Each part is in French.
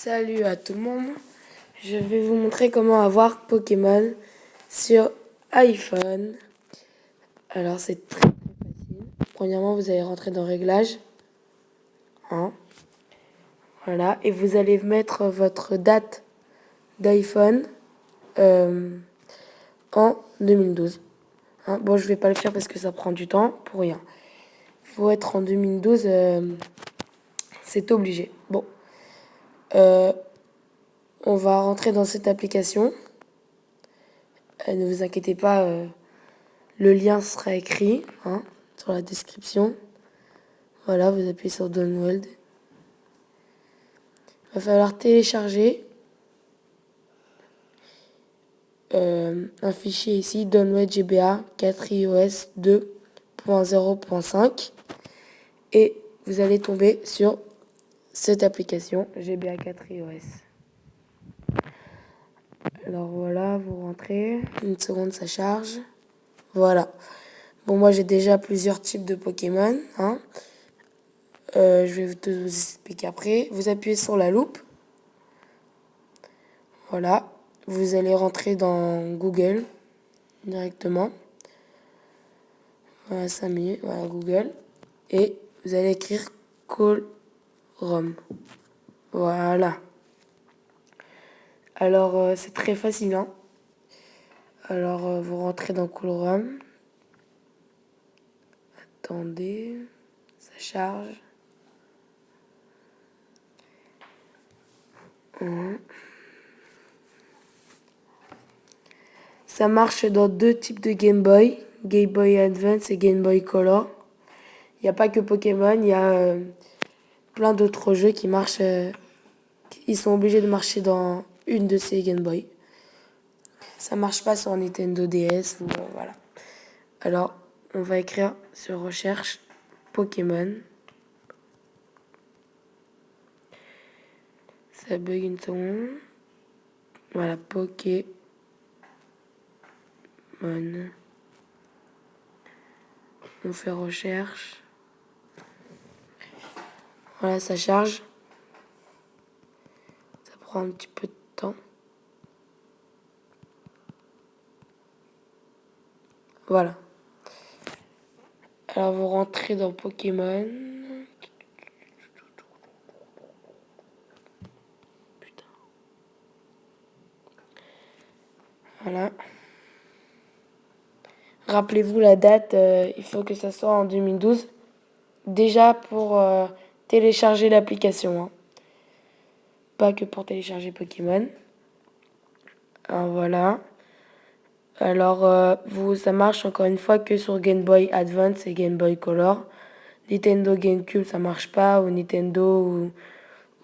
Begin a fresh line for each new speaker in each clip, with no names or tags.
Salut à tout le monde, je vais vous montrer comment avoir Pokémon sur iPhone. Alors c'est très facile. Premièrement, vous allez rentrer dans Réglages, hein, voilà, et vous allez mettre votre date d'iPhone en 2012. Hein. Bon, je vais pas le faire parce que ça prend du temps pour rien. Faut être en 2012, c'est obligé. Bon, on va rentrer dans cette application. Ne vous inquiétez pas. Le lien sera écrit sur la description. Voilà, vous appuyez sur Download. Il va falloir télécharger un fichier ici, Download GBA 4 iOS 2.0.5. Et vous allez tomber sur cette application GBA 4 iOS. Alors voilà, vous rentrez. Une seconde, ça charge. Voilà. Bon, moi j'ai déjà plusieurs types de Pokémon. Je vais vous expliquer après. Vous appuyez sur la loupe. Voilà. Vous allez rentrer dans Google directement. Voilà, 5 minutes. Voilà, Google. Et vous allez écrire Colrom. Voilà. Alors, c'est très facile, hein. Alors, vous rentrez dans Colrom. Attendez. Ça charge. Ça marche dans deux types de Game Boy. Game Boy Advance et Game Boy Color. Il n'y a pas que Pokémon, il y a plein d'autres jeux qui marchent. Ils sont obligés de marcher dans une de ces Game Boy. Ça marche pas sur Nintendo DS ou voilà. Alors, on va écrire sur recherche Pokémon. Ça bug une seconde. Voilà, Pokémon. On fait recherche. Voilà, ça charge. Ça prend un petit peu de temps. Voilà. Alors, vous rentrez dans Pokémon. Putain. Voilà. Rappelez-vous la date, il faut que ça soit en 2012. Déjà pour télécharger l'application. Pas que pour télécharger Pokémon. Alors, voilà. Alors, ça marche encore une fois que sur Game Boy Advance et Game Boy Color. Nintendo GameCube, ça marche pas, ou Nintendo,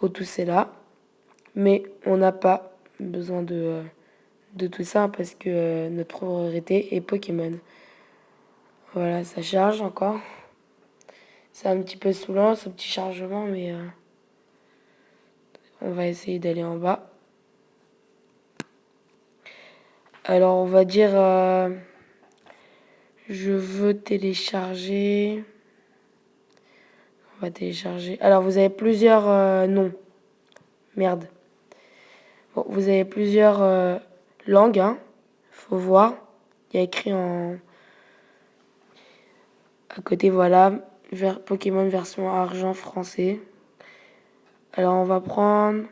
ou tout cela. Mais on n'a pas besoin de tout ça parce que notre priorité est Pokémon. Voilà, ça charge encore. C'est un petit peu saoulant ce petit chargement, mais on va essayer d'aller en bas. Alors on va dire je veux télécharger. On va télécharger. Alors vous avez plusieurs noms. Merde. Bon, vous avez plusieurs langues, hein. Faut voir. Il y a écrit à côté, voilà, Pokémon version argent français. Alors on va prendre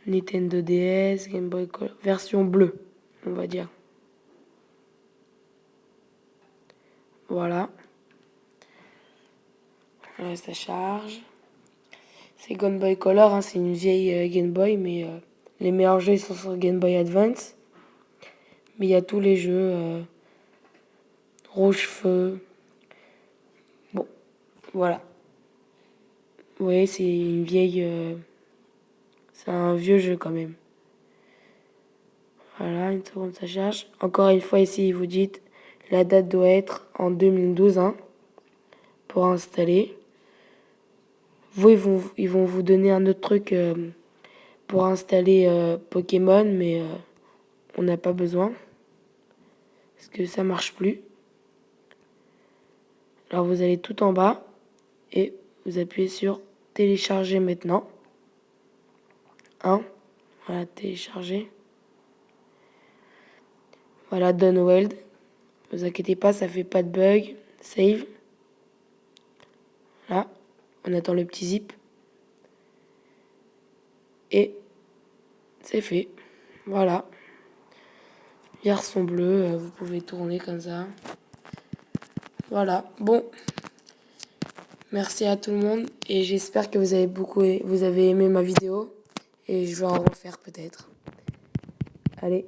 Nintendo DS, Game Boy Color, version bleue, on va dire. Voilà. Ça charge. C'est Game Boy Color, hein, c'est une vieille Game Boy, mais les meilleurs jeux ils sont sur Game Boy Advance. Mais il y a tous les jeux. Rouge Feu. Bon, voilà. Vous voyez, c'est une vieille. C'est un vieux jeu quand même. Voilà, une seconde, ça charge. Encore une fois, ici, vous dites la date doit être en 2012 hein, pour installer. Vous, ils vont vous donner un autre truc pour installer Pokémon, mais on n'a pas besoin. Parce que ça marche plus. Alors vous allez tout en bas et vous appuyez sur télécharger maintenant. 1. Voilà, télécharger. Voilà, download. Ne vous inquiétez pas, ça fait pas de bug. Save. Voilà, on attend le petit zip. Et c'est fait. Voilà. Garçon bleu, vous pouvez tourner comme ça. Voilà, bon. Merci à tout le monde et j'espère que vous avez aimé ma vidéo et je vais en refaire peut-être. Allez.